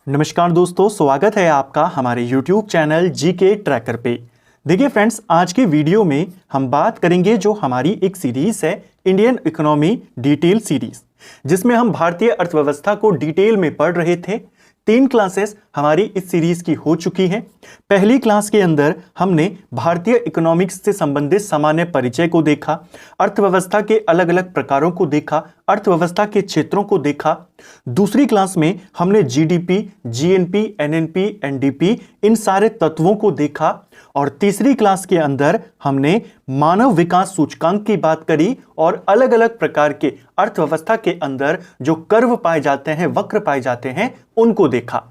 नमस्कार दोस्तों, स्वागत है आपका हमारे YouTube चैनल जीके ट्रैकर पे। देखिए फ्रेंड्स, आज की वीडियो में हम बात करेंगे जो हमारी एक सीरीज है इंडियन इकोनॉमी डिटेल सीरीज, जिसमें हम भारतीय अर्थव्यवस्था को डिटेल में पढ़ रहे थे। 3 क्लासेस हमारी इस सीरीज की हो चुकी हैं। पहली क्लास के अंदर हमने भारतीय इकोनॉमिक्स से संबंधित सामान्य परिचय को देखा, अर्थव्यवस्था के अलग अलग प्रकारों को देखा, अर्थव्यवस्था के क्षेत्रों को देखा। दूसरी क्लास में हमने जीडीपी, जीएनपी, एनएनपी, एनडीपी इन सारे तत्वों को देखा। और तीसरी क्लास के अंदर हमने मानव विकास सूचकांक की बात करी और अलग अलग प्रकार के अर्थव्यवस्था के अंदर जो कर्व पाए जाते हैं, वक्र पाए जाते हैं, उनको देखा।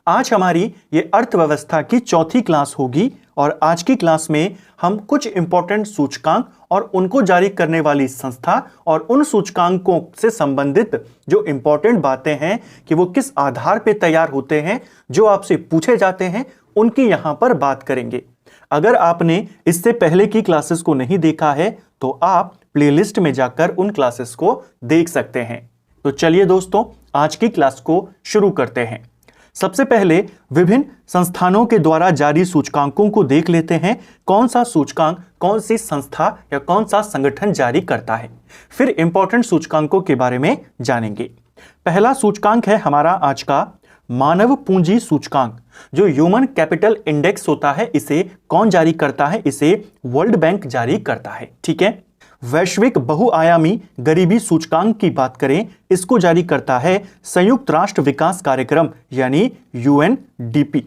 आज हमारी ये अर्थव्यवस्था की चौथी क्लास होगी और आज की क्लास में हम कुछ इंपॉर्टेंट सूचकांक और उनको जारी करने वाली संस्था और उन सूचकांकों से संबंधित जो इंपॉर्टेंट बातें हैं कि वो किस आधार पर तैयार होते हैं, जो आपसे पूछे जाते हैं, उनकी यहां पर बात करेंगे। अगर आपने इससे पहले की क्लासेस को नहीं देखा है तो आप प्लेलिस्ट में जाकर उन क्लासेस को देख सकते हैं। तो चलिए दोस्तों, आज की क्लास को शुरू करते हैं। सबसे पहले विभिन्न संस्थानों के द्वारा जारी सूचकांकों को देख लेते हैं। कौन सा सूचकांक कौन सी संस्था या कौन सा संगठन जारी करता है, फिर इंपॉर्टेंट सूचकांकों के बारे में जानेंगे। पहला सूचकांक है हमारा आज का मानव पूंजी सूचकांक, जो ह्यूमन कैपिटल इंडेक्स होता है। इसे कौन जारी करता है? इसे वर्ल्ड बैंक जारी करता है। ठीक है। वैश्विक बहुआयामी गरीबी सूचकांक की बात करें, इसको जारी करता है संयुक्त राष्ट्र विकास कार्यक्रम यानी यूएनडीपी।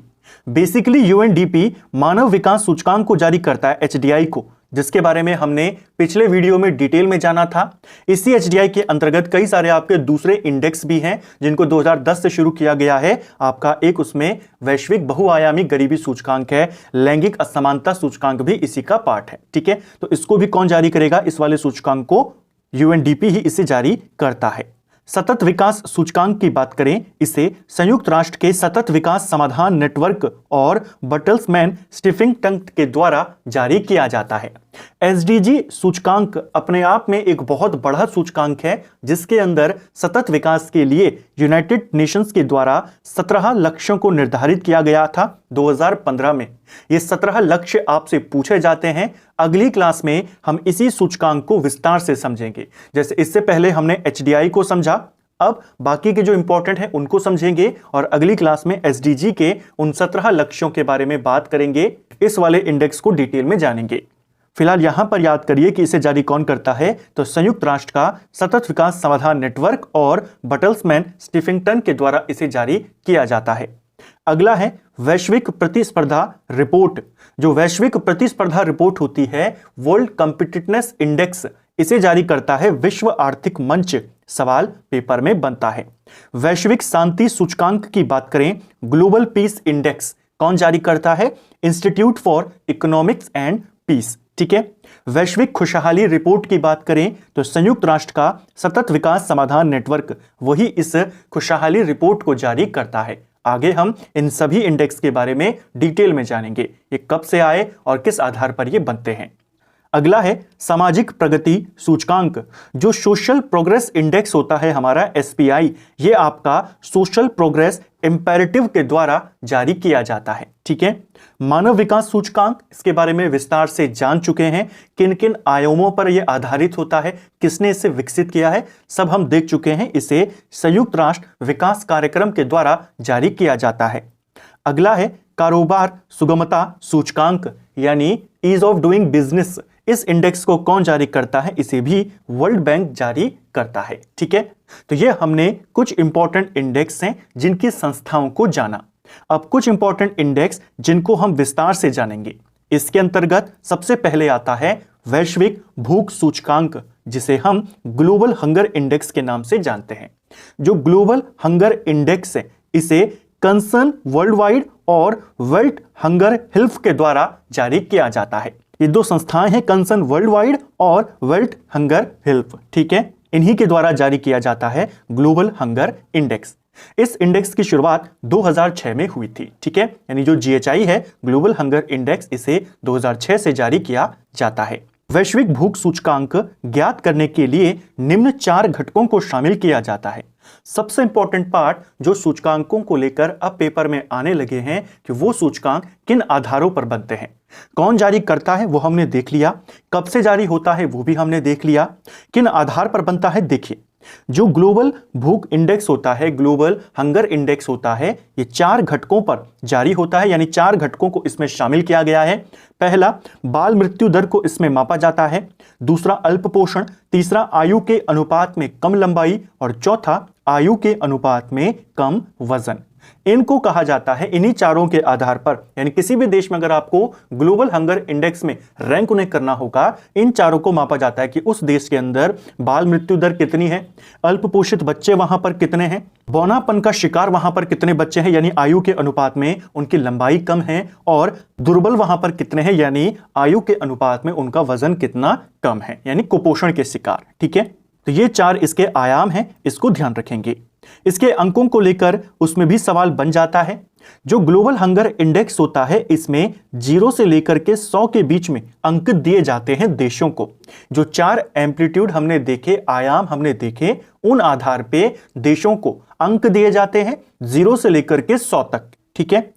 बेसिकली यूएनडीपी मानव विकास सूचकांक को जारी करता है, एचडीआई को, जिसके बारे में हमने पिछले वीडियो में डिटेल में जाना था। इसी एचडीआई के अंतर्गत कई सारे आपके दूसरे इंडेक्स भी हैं जिनको 2010 से शुरू किया गया है। आपका एक उसमें वैश्विक बहुआयामी गरीबी सूचकांक है, लैंगिक असमानता सूचकांक भी इसी का पार्ट है। ठीक है, तो इसको भी कौन जारी करेगा? इस वाले सूचकांक को यूएनडीपी ही इसे जारी करता है। सतत विकास सूचकांक की बात करें, इसे संयुक्त राष्ट्र के सतत विकास समाधान नेटवर्क और बर्टलस्मैन स्टीफिंग टंक के द्वारा जारी किया जाता है। एसडीजी सूचकांक अपने आप में एक बहुत बड़ा सूचकांक है, जिसके अंदर सतत विकास के लिए यूनाइटेड नेशंस के द्वारा 17 लक्ष्यों को निर्धारित किया गया था 2015 में। ये 17 लक्ष्य आपसे पूछे जाते हैं। अगली क्लास में हम इसी सूचकांक को विस्तार से समझेंगे। जैसे इससे पहले हमने एचडीआई को समझा, अब बाकी के जो इंपॉर्टेंट हैं उनको समझेंगे और अगली क्लास में एसडीजी के उन 17 लक्ष्यों के बारे में बात करेंगे। इस वाले इंडेक्स को डिटेल में जानेंगे। फिलहाल यहां पर याद करिए कि इसे जारी कौन करता है, तो संयुक्त राष्ट्र का सतत विकास समाधान नेटवर्क और बर्टलस्मैन स्टीफिंग टंक के द्वारा इसे जारी किया जाता है। अगला है वैश्विक प्रतिस्पर्धा रिपोर्ट। जो वैश्विक प्रतिस्पर्धा रिपोर्ट होती है, वर्ल्ड कॉम्पिटिटिवनेस इंडेक्स, इसे जारी करता है विश्व आर्थिक मंच। सवाल पेपर में बनता है। वैश्विक शांति सूचकांक की बात करें, ग्लोबल पीस इंडेक्स कौन जारी करता है? Institute for economics and peace. ठीक है। वैश्विक खुशहाली रिपोर्ट की बात करें तो संयुक्त राष्ट्र का सतत विकास समाधान नेटवर्क वही इस खुशहाली रिपोर्ट को जारी करता है। आगे हम इन सभी इंडेक्स के बारे में डिटेल में जानेंगे, ये कब से आए और किस आधार पर ये बनते हैं। अगला है सामाजिक प्रगति सूचकांक, जो सोशल प्रोग्रेस इंडेक्स होता है हमारा एसपीआई। ये आपका सोशल प्रोग्रेस इंपेरेटिव के द्वारा जारी किया जाता है। ठीक है। मानव विकास सूचकांक, इसके बारे में विस्तार से जान चुके हैं। किन किन आयामों पर यह आधारित होता है, किसने इसे विकसित किया है, सब हम देख चुके हैं। इसे संयुक्त राष्ट्र विकास कार्यक्रम के द्वारा जारी किया जाता है। अगला है कारोबार सुगमता सूचकांक यानी ईज ऑफ डूइंग बिजनेस। इस इंडेक्स को कौन जारी करता है? इसे भी वर्ल्ड बैंक जारी करता है। ठीक है। तो ये हमने कुछ इंपॉर्टेंट इंडेक्स हैं जिनकी संस्थाओं को जाना। अब कुछ इंपॉर्टेंट इंडेक्स जिनको हम विस्तार से जानेंगे। इसके अंतर्गत सबसे पहले आता है वैश्विक भूख सूचकांक, जिसे हम ग्लोबल हंगर इंडेक्स के नाम से जानते हैं। जो ग्लोबल हंगर इंडेक्स है, इसे कंसर्न वर्ल्ड वाइड और वर्ल्ड हंगर हेल्थ के द्वारा जारी किया जाता है। ये 2 संस्थाएं हैं, कंसर्न वर्ल्ड वाइड और वर्ल्ड हंगर हेल्थ। ठीक है। इन्हीं के द्वारा जारी किया जाता है ग्लोबल हंगर इंडेक्स। इस इंडेक्स की शुरुआत 2006 में हुई थी। ठीक है। यानी जो जीएचआई है, ग्लोबल हंगर इंडेक्स, इसे 2006 से जारी किया जाता है। वैश्विक भूख सूचकांक ज्ञात करने के लिए निम्न 4 घटकों को शामिल किया जाता है। सबसे इंपॉर्टेंट पार्ट जो सूचकांकों को लेकर अब पेपर में आने लगे हैं कि वो सूचकांक किन आधारों पर बनते हैं, कौन जारी करता है वो हमने देख लिया, कब से जारी होता है वो भी हमने देख लिया, किन आधार पर बनता है। देखिए, जो ग्लोबल भूख इंडेक्स होता है, ग्लोबल हंगर इंडेक्स होता है, ये 4 घटकों पर जारी होता है, यानी 4 घटकों को इसमें शामिल किया गया है। पहला, बाल मृत्यु दर को इसमें मापा जाता है। दूसरा, अल्प पोषण। तीसरा, आयु के अनुपात में कम लंबाई। और चौथा, आयु के अनुपात में कम वजन। इनको कहा जाता है, इन्हीं चारों के आधार पर, यानी किसी भी देश में अगर आपको ग्लोबल हंगर इंडेक्स में रैंक उन्हें करना होगा, इन चारों को मापा जाता है कि उस देश के अंदर बाल मृत्यु दर कितनी है, अल्प पोषित बच्चे वहां पर कितने हैं, बौनापन का शिकार वहां पर कितने बच्चे हैं, यानी आयु के अनुपात में उनकी लंबाई कम है, और दुर्बल वहां पर कितने हैं, यानी आयु के अनुपात में उनका वजन कितना कम है, यानी कुपोषण के शिकार। ठीक है, तो ये 4 इसके आयाम हैं, इसको ध्यान रखेंगे। इसके अंकों को लेकर उसमें भी सवाल बन जाता है। जो ग्लोबल हंगर इंडेक्स होता है, इसमें 0 से लेकर के 100 के बीच में अंक दिए जाते हैं देशों को। जो 4 एम्पलीट्यूड हमने देखे, आयाम हमने देखे, उन आधार पे देशों को अंक दिए जाते हैं 0 से लेकर के 100 तक। ठीक है,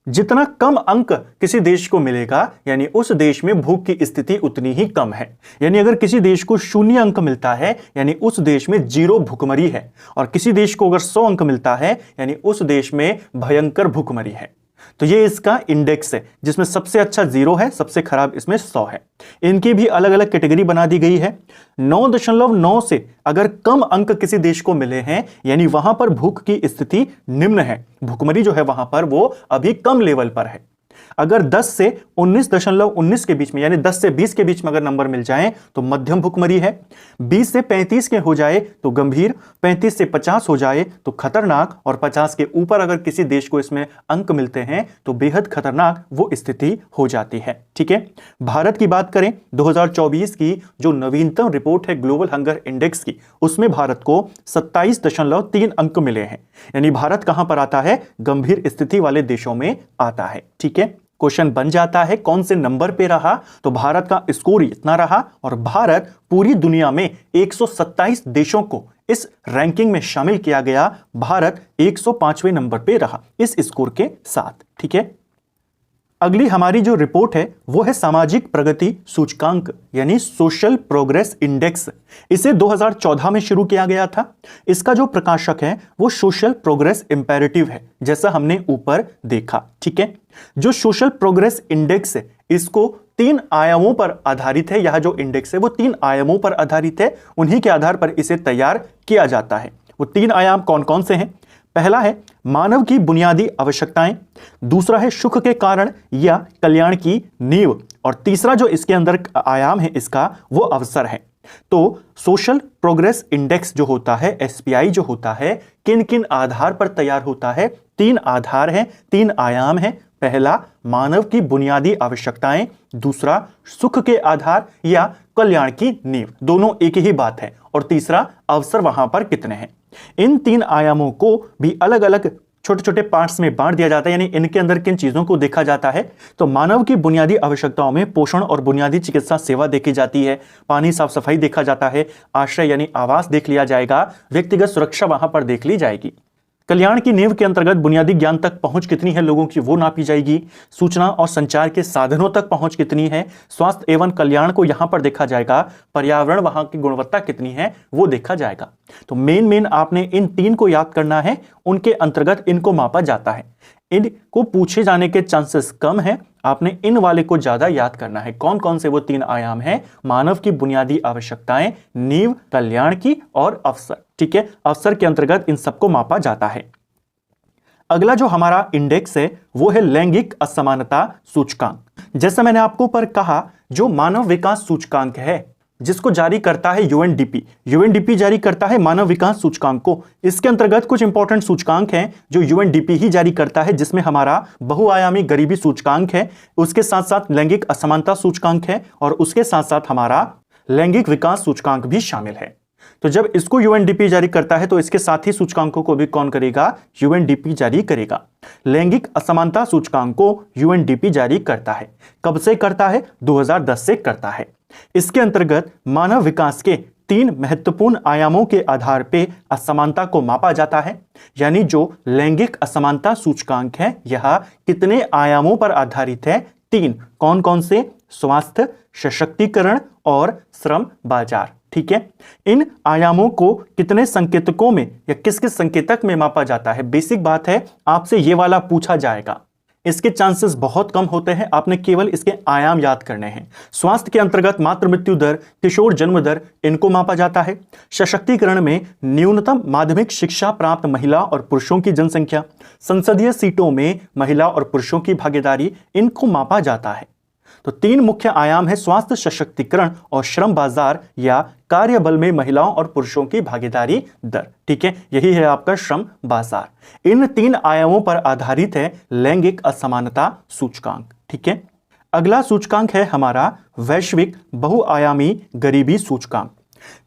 जितना कम अंक किसी देश को मिलेगा, यानी उस देश में भूख की स्थिति उतनी ही कम है। यानी अगर किसी देश को 0 अंक मिलता है, यानी उस देश में 0 भूखमरी है, और किसी देश को अगर 100 अंक मिलता है, यानी उस देश में भयंकर भूखमरी है। तो ये इसका इंडेक्स है, जिसमें सबसे अच्छा 0 है, सबसे खराब इसमें 100 है। इनकी भी अलग अलग कैटेगरी बना दी गई है। 9.9 से अगर कम अंक किसी देश को मिले हैं, यानी वहां पर भूख की स्थिति निम्न है, भूखमरी जो है वहां पर वो अभी कम लेवल पर है। अगर 10 से 19.19 के बीच में, यानी 10 से 20 के बीच में अगर नंबर मिल जाए तो मध्यम भूखमरी है। 20 से 35 के हो जाए तो गंभीर, 35 से 50 हो जाए तो खतरनाक, और 50 के ऊपर अगर किसी देश को इसमें अंक मिलते हैं तो बेहद खतरनाक वो स्थिति हो जाती है। ठीक है, भारत की बात करें, 2024 की जो नवीनतम रिपोर्ट है ग्लोबल हंगर इंडेक्स की, उसमें भारत को 27.3 अंक मिले हैं। यानी भारत कहां पर आता है, गंभीर स्थिति वाले देशों में आता है। ठीक है, क्वेश्चन बन जाता है कौन से नंबर पे रहा, तो भारत का स्कोर इतना रहा, और भारत पूरी दुनिया में 127 देशों को इस रैंकिंग में शामिल किया गया। भारत 105वें नंबर पे रहा इस स्कोर के साथ। ठीक है, अगली हमारी जो रिपोर्ट है वो है सामाजिक प्रगति सूचकांक, यानी सोशल प्रोग्रेस इंडेक्स। इसे 2014 में शुरू किया गया था। इसका जो प्रकाशक है वो सोशल प्रोग्रेस इंपेरेटिव है, जैसा हमने ऊपर देखा। ठीक है, जो सोशल प्रोग्रेस इंडेक्स है इसको 3 आयामों पर आधारित है। यह जो इंडेक्स है वो 3 आयामों पर आधारित है, उन्हीं के आधार पर इसे तैयार किया जाता है। वो 3 आयाम कौन कौन से हैं? पहला है मानव की बुनियादी आवश्यकताएं, दूसरा है सुख के कारण या कल्याण की नींव, और तीसरा जो इसके अंदर आयाम है इसका वो अवसर है। तो सोशल प्रोग्रेस इंडेक्स जो होता है, एसपीआई जो होता है, किन किन आधार पर तैयार होता है? 3 आधार हैं, 3 आयाम हैं। पहला मानव की बुनियादी आवश्यकताएं, दूसरा सुख के आधार या कल्याण की नींव, दोनों एक ही बात है, और तीसरा अवसर वहां पर कितने हैं। इन 3 आयामों को भी अलग अलग छोटे छोटे पार्ट्स में बांट दिया जाता है, यानी इनके अंदर किन चीजों को देखा जाता है। तो मानव की बुनियादी आवश्यकताओं में पोषण और बुनियादी चिकित्सा सेवा देखी जाती है, पानी साफ सफाई देखा जाता है, आश्रय यानी आवास देख लिया जाएगा, व्यक्तिगत सुरक्षा वहां पर देख ली जाएगी। कल्याण की नींव के अंतर्गत बुनियादी ज्ञान तक पहुंच कितनी है लोगों की वो नापी जाएगी, सूचना और संचार के साधनों तक पहुंच कितनी है, स्वास्थ्य एवं कल्याण को यहां पर देखा जाएगा, पर्यावरण वहां की गुणवत्ता कितनी है वो देखा जाएगा। तो मेन आपने इन 3 को याद करना है, उनके अंतर्गत इनको मापा जाता है। इनको पूछे जाने के चांसेस कम है, आपने इन वाले को ज्यादा याद करना है। कौन कौन से वो 3 आयाम हैं? मानव की बुनियादी आवश्यकताएं, नींव, कल्याण की और अवसर। ठीक है, अवसर के अंतर्गत इन सबको मापा जाता है। अगला जो हमारा इंडेक्स है वो है लैंगिक असमानता सूचकांक। जैसा मैंने आपको पर कहा, जो मानव विकास सूचकांक है जिसको जारी करता है यूएनडीपी जारी करता है मानव विकास सूचकांक को। इसके अंतर्गत कुछ इंपॉर्टेंट सूचकांक हैं जो यूएनडीपी ही जारी करता है, जिसमें हमारा बहुआयामी गरीबी सूचकांक है, उसके साथ साथ लैंगिक असमानता सूचकांक है, और उसके साथ साथ हमारा लैंगिक विकास सूचकांक भी शामिल है। तो जब इसको यूएनडीपी जारी करता है तो इसके साथ ही सूचकांकों को भी कौन करेगा? यूएनडीपी जारी करेगा। लैंगिक असमानता सूचकांक को यूएनडीपी जारी करता है। कब से करता है? 2010 से करता है। इसके अंतर्गत मानव विकास के तीन महत्वपूर्ण आयामों के आधार पे असमानता को मापा जाता है। यानी जो लैंगिक असमानता सूचकांक है यह कितने आयामों पर आधारित है? तीन। कौन कौन से? स्वास्थ्य, सशक्तिकरण और श्रम बाजार। ठीक है, इन आयामों को कितने संकेतकों में या किस किस संकेतक में मापा जाता है? बेसिक बात है, आपसे ये वाला पूछा जाएगा। इसके चांसेस बहुत कम होते हैं, आपने केवल इसके आयाम याद करने हैं। स्वास्थ्य के अंतर्गत मातृ मृत्यु दर, किशोर जन्म दर, इनको मापा जाता है। सशक्तिकरण में न्यूनतम माध्यमिक शिक्षा प्राप्त महिला और पुरुषों की जनसंख्या, संसदीय सीटों में महिला और पुरुषों की भागीदारी, इनको मापा जाता है। तो तीन मुख्य आयाम है, स्वास्थ्य, सशक्तिकरण और श्रम बाजार या कार्यबल में महिलाओं और पुरुषों की भागीदारी दर। ठीक है, यही है आपका श्रम बाजार। इन तीन आयामों पर आधारित है लैंगिक असमानता सूचकांक। ठीक है, अगला सूचकांक है हमारा वैश्विक बहुआयामी गरीबी सूचकांक।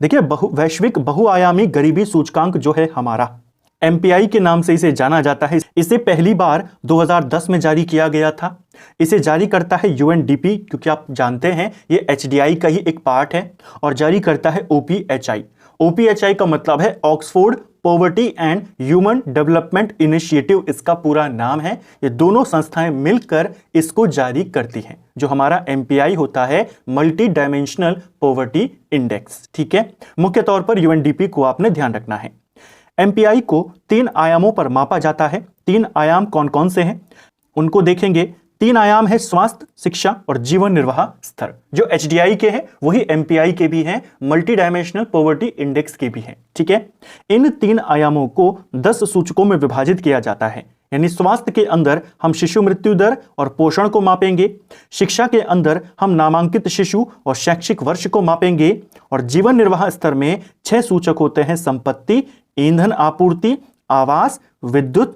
देखिए, वैश्विक बहुआयामी गरीबी सूचकांक जो है हमारा MPI के नाम से इसे जाना जाता है। इसे पहली बार 2010 में जारी किया गया था। इसे जारी करता है UNDP, क्योंकि आप जानते हैं ये HDI का ही एक पार्ट है, और जारी करता है OPHI। OPHI का मतलब है Oxford poverty and human development initiative, इसका पूरा नाम है। ये दोनों संस्थाएं मिलकर इसको जारी करती हैं। जो हमारा MPI होता है मल्टी डायमेंशनल पॉवर्टी इंडेक्स। ठीक है, मुख्य तौर पर UNDP को आपने ध्यान रखना है। MPI को तीन आयामों पर मापा जाता है। तीन आयाम कौन कौन से हैं उनको देखेंगे। तीन आयाम है स्वास्थ्य, शिक्षा और जीवन निर्वाह स्तर। जो HDI के हैं वही MPI के भी हैं, मल्टी डायमेंशनल पॉवर्टी इंडेक्स के भी हैं। ठीक है, इन तीन आयामों को 10 सूचकों में विभाजित किया जाता है। यानी स्वास्थ्य के अंदर हम शिशु मृत्यु दर और पोषण को मापेंगे, शिक्षा के अंदर हम नामांकित शिशु और शैक्षिक वर्ष को मापेंगे, और जीवन निर्वाह स्तर में 6 सूचक होते हैं, संपत्ति, ईंधन आपूर्ति, आवास, विद्युत,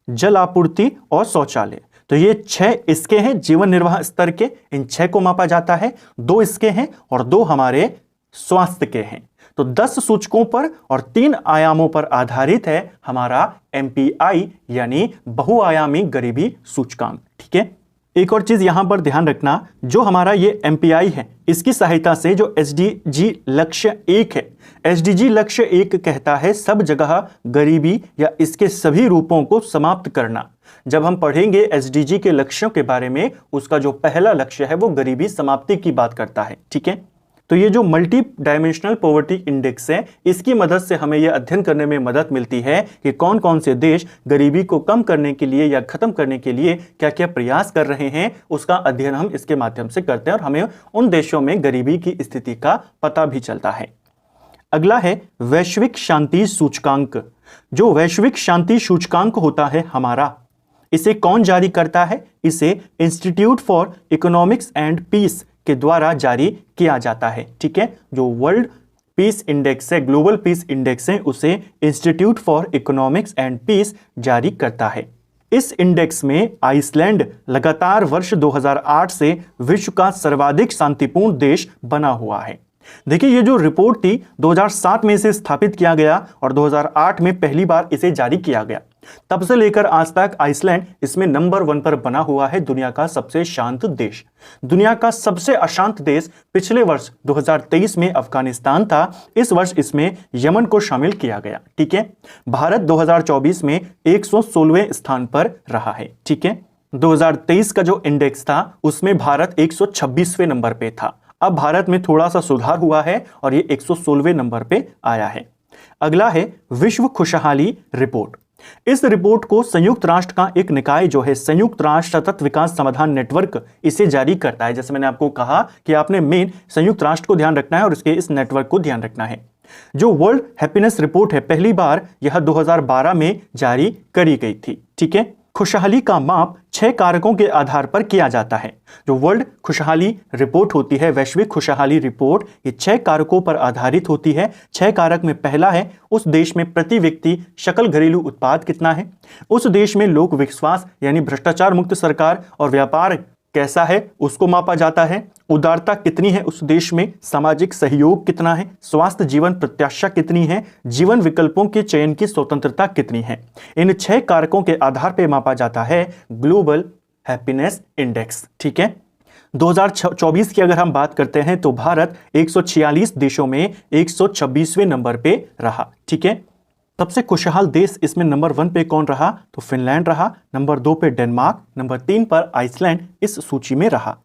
जल आपूर्ति और शौचालय। तो ये 6 इसके हैं जीवन निर्वाह स्तर के, इन 6 को मापा जाता है। 2 इसके हैं और 2 हमारे स्वास्थ्य के हैं। तो 10 सूचकों पर और 3 आयामों पर आधारित है हमारा MPI यानी बहुआयामी गरीबी सूचकांक। ठीक है, एक और चीज यहां पर ध्यान रखना, जो हमारा ये MPI है इसकी सहायता से जो SDG लक्ष्य 1 है, SDG लक्ष्य 1 कहता है सब जगह गरीबी या इसके सभी रूपों को समाप्त करना। जब हम पढ़ेंगे SDG के लक्ष्यों के बारे में, उसका जो पहला लक्ष्य है वो गरीबी समाप्ति की बात करता है। ठीक है, तो ये जो मल्टी डायमेंशनल पॉवर्टी इंडेक्स है, इसकी मदद से हमें यह अध्ययन करने में मदद मिलती है कि कौन कौन से देश गरीबी को कम करने के लिए या खत्म करने के लिए क्या क्या प्रयास कर रहे हैं, उसका अध्ययन हम इसके माध्यम से करते हैं और हमें उन देशों में गरीबी की स्थिति का पता भी चलता है। अगला है वैश्विक शांति सूचकांक। जो वैश्विक शांति सूचकांक होता है हमारा, इसे कौन जारी करता है? इसे institute for economics and peace के द्वारा जारी किया जाता है। ठीक है, जो वर्ल्ड पीस इंडेक्स है, ग्लोबल पीस इंडेक्स है, उसे institute for economics and peace जारी करता है। इस इंडेक्स में आइसलैंड लगातार वर्ष 2008 से विश्व का सर्वाधिक शांतिपूर्ण देश बना हुआ है। देखिए, ये जो रिपोर्ट थी 2007 में इसे स्थापित किया गया और 2008 में पहली बार इसे जारी किया गया। तब से लेकर आज तक आइसलैंड इसमें नंबर 1 पर बना हुआ है, दुनिया का सबसे शांत देश। दुनिया का सबसे अशांत देश पिछले वर्ष 2023 में अफगानिस्तान था, इस वर्ष इसमें यमन को शामिल किया गया। ठीक है, भारत 2024 में 116वें स्थान पर रहा है। ठीक है, 2023 का जो इंडेक्स था उसमें भारत 126वें नंबर पे था। अब भारत में थोड़ा सा सुधार हुआ है और ये 116वें नंबर पे आया है। अगला है विश्व खुशहाली रिपोर्ट। इस रिपोर्ट को संयुक्त राष्ट्र का एक निकाय जो है संयुक्त राष्ट्र सतत विकास समाधान नेटवर्क, इसे जारी करता है। जैसे मैंने आपको कहा कि आपने मेन संयुक्त राष्ट्र को ध्यान रखना है और इसके इस नेटवर्क को ध्यान रखना है। जो वर्ल्ड हैप्पीनेस रिपोर्ट है, पहली बार यह 2012 में जारी करी गई थी। ठीक है, खुशहाली का माप 6 कारकों के आधार पर किया जाता है। जो वर्ल्ड खुशहाली रिपोर्ट होती है, वैश्विक खुशहाली रिपोर्ट, ये 6 कारकों पर आधारित होती है। 6 कारक में पहला है उस देश में प्रति व्यक्ति सकल घरेलू उत्पाद कितना है, उस देश में लोक विश्वास यानी भ्रष्टाचार मुक्त सरकार और व्यापार कैसा है उसको मापा जाता है, उदारता कितनी है उस देश में, सामाजिक सहयोग कितना है, स्वास्थ्य जीवन प्रत्याशा कितनी है, जीवन विकल्पों के चयन की स्वतंत्रता कितनी है। इन 6 कारकों के आधार पर मापा जाता है ग्लोबल हैप्पीनेस इंडेक्स। ठीक है, 2024 की अगर हम बात करते हैं तो भारत 146 देशों में 126वें नंबर पे रहा। ठीक है, सबसे खुशहाल देश इसमें नंबर 1 पे कौन रहा? तो फिनलैंड रहा। नंबर 2 पे डेनमार्क, नंबर 3 पर आइसलैंड इस सूची में रहा।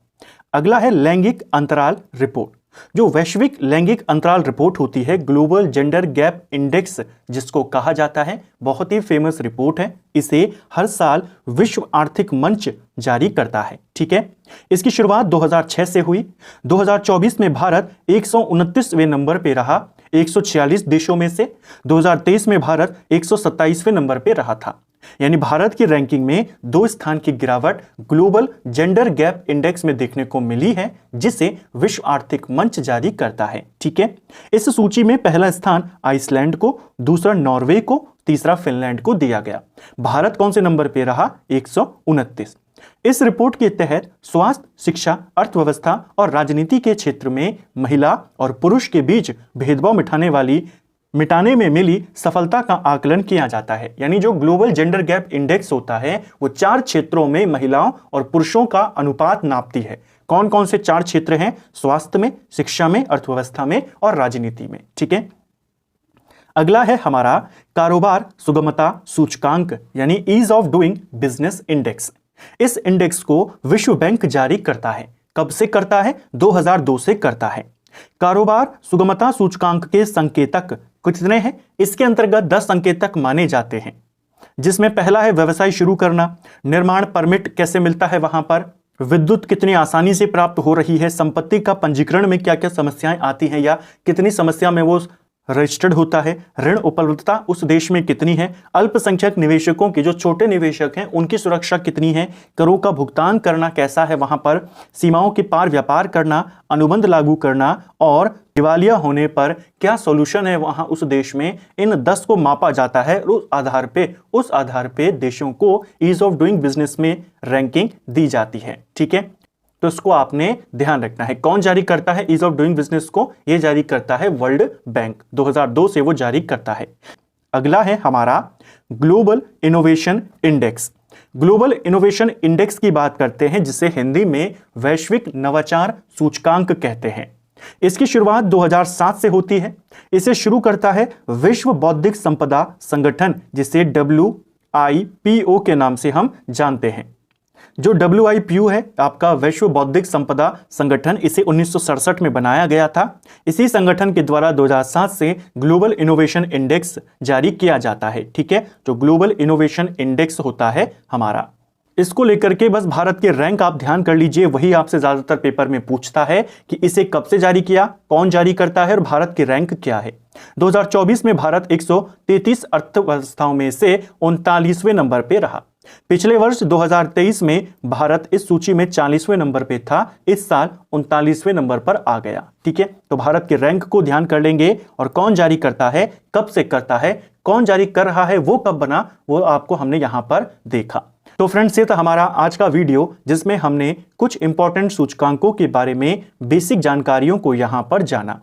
अगला है लैंगिक अंतराल रिपोर्ट। जो वैश्विक लैंगिक अंतराल रिपोर्ट होती है, ग्लोबल जेंडर गैप इंडेक्स जिसको कहा जाता है, बहुत ही फेमस रिपोर्ट है। इसे हर साल विश्व आर्थिक मंच जारी करता है। ठीक है, इसकी शुरुआत 2006 से हुई। 2024 में भारत 129वें नंबर पे रहा 146 देशों में से। 2023 में भारत 127वें नंबर पे रहा था। यानी भारत की रैंकिंग में 2 स्थान की गिरावट ग्लोबल जेंडर गैप इंडेक्स में देखने को मिली है, जिसे विश्व आर्थिक मंच जारी करता है। ठीक है, इस सूची में पहला स्थान आइसलैंड को, दूसरा नॉर्वे को, तीसरा फिनलैंड को दिया गया। भारत कौन से नंबर पे रहा? 129। इस रिपोर्ट के तहत स्वास्थ्य, शिक्षा, अर्थव्यवस्था और राजनीति के क्षेत्र में महिला और पुरुष के बीच भेदभाव मिटाने में मिली सफलता का आकलन किया जाता है। यानी जो ग्लोबल जेंडर गैप इंडेक्स होता है वो 4 क्षेत्रों में महिलाओं और पुरुषों का अनुपात नापती है। कौन कौन से 4 क्षेत्र हैं? स्वास्थ्य में, शिक्षा में, अर्थव्यवस्था में और राजनीति में। ठीक है, अगला है हमारा कारोबार सुगमता सूचकांक यानी ease of doing business index. इस इंडेक्स को विश्व बैंक जारी करता है। कब से करता है? 2002 से करता है। कारोबार सुगमता सूचकांक के संकेतक कितने हैं? इसके अंतर्गत 10 संकेतक माने जाते हैं, जिसमें पहला है व्यवसाय शुरू करना, निर्माण परमिट कैसे मिलता है वहां पर, विद्युत कितनी आसानी से प्राप्त हो रही है, संपत्ति का पंजीकरण में क्या क्या समस्याएं आती हैं या कितनी समस्या में वो रजिस्टर्ड होता है, ऋण उपलब्धता उस देश में कितनी है, अल्पसंख्यक निवेशकों के जो छोटे निवेशक हैं उनकी सुरक्षा कितनी है, करों का भुगतान करना कैसा है वहां पर, सीमाओं के पार व्यापार करना, अनुबंध लागू करना और दिवालिया होने पर क्या सॉल्यूशन है वहां उस देश में। इन 10 को मापा जाता है। उस आधार पे देशों को ईज ऑफ डूइंग बिजनेस में रैंकिंग दी जाती है। ठीक है, तो इसको आपने ध्यान रखना है। कौन जारी करता है ईज ऑफ डूइंग बिजनेस को? यह जारी करता है वर्ल्ड बैंक। 2002 से वो जारी करता है। अगला है हमारा global innovation index. Global innovation index की बात करते हैं, जिसे हिंदी में वैश्विक नवाचार सूचकांक कहते हैं। इसकी शुरुआत 2007 से होती है। इसे शुरू करता है विश्व बौद्धिक संपदा संगठन, जिसे WIPO के नाम से हम जानते हैं। जो WIPO है आपका विश्व बौद्धिक संपदा संगठन, इसे 1967 में बनाया गया था। इसी संगठन के द्वारा 2007 से ग्लोबल इनोवेशन इंडेक्स जारी किया जाता है। ठीक है, जो ग्लोबल इनोवेशन इंडेक्स होता है हमारा, इसको लेकर के बस भारत के रैंक आप ध्यान कर लीजिए। वही आपसे ज्यादातर पेपर में पूछता है कि इसे कब से जारी किया, कौन जारी करता है और भारत की रैंक क्या है। 2024 में भारत 133 अर्थव्यवस्थाओं में से 39वें नंबर पे रहा। पिछले वर्ष 2023 में भारत इस सूची में 40वें नंबर पे था। इस साल 39वें नंबर पर आ गया। ठीक है, तो भारत के रैंक को ध्यान कर लेंगे और कौन जारी करता है, कब से करता है, कौन जारी कर रहा है, वो कब बना, वो आपको हमने यहां पर देखा। तो फ्रेंड्स, ये था हमारा आज का वीडियो, जिसमें हमने कुछ इंपॉर्टेंट सूचकांकों के बारे में बेसिक जानकारियों को यहां पर जाना।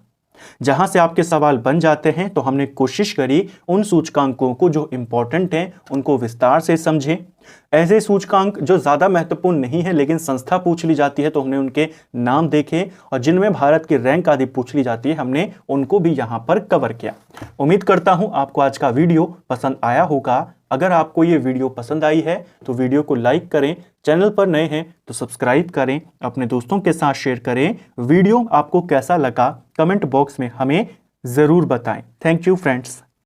जहां से आपके सवाल बन जाते हैं, तो हमने कोशिश करी उन सूचकांकों को जो इंपॉर्टेंट हैं उनको विस्तार से समझें। ऐसे सूचकांक जो ज्यादा महत्वपूर्ण नहीं है लेकिन संस्था पूछ ली जाती है, तो हमने उनके नाम देखे, और जिनमें भारत की रैंक आदि पूछ ली जाती है हमने उनको भी यहां पर कवर किया। उम्मीद करता हूं आपको आज का वीडियो पसंद आया होगा। अगर आपको ये वीडियो पसंद आई है तो वीडियो को लाइक करें, चैनल पर नए हैं तो सब्सक्राइब करें, अपने दोस्तों के साथ शेयर करें। वीडियो आपको कैसा लगा कमेंट बॉक्स में हमें जरूर बताएं। Thank you friends.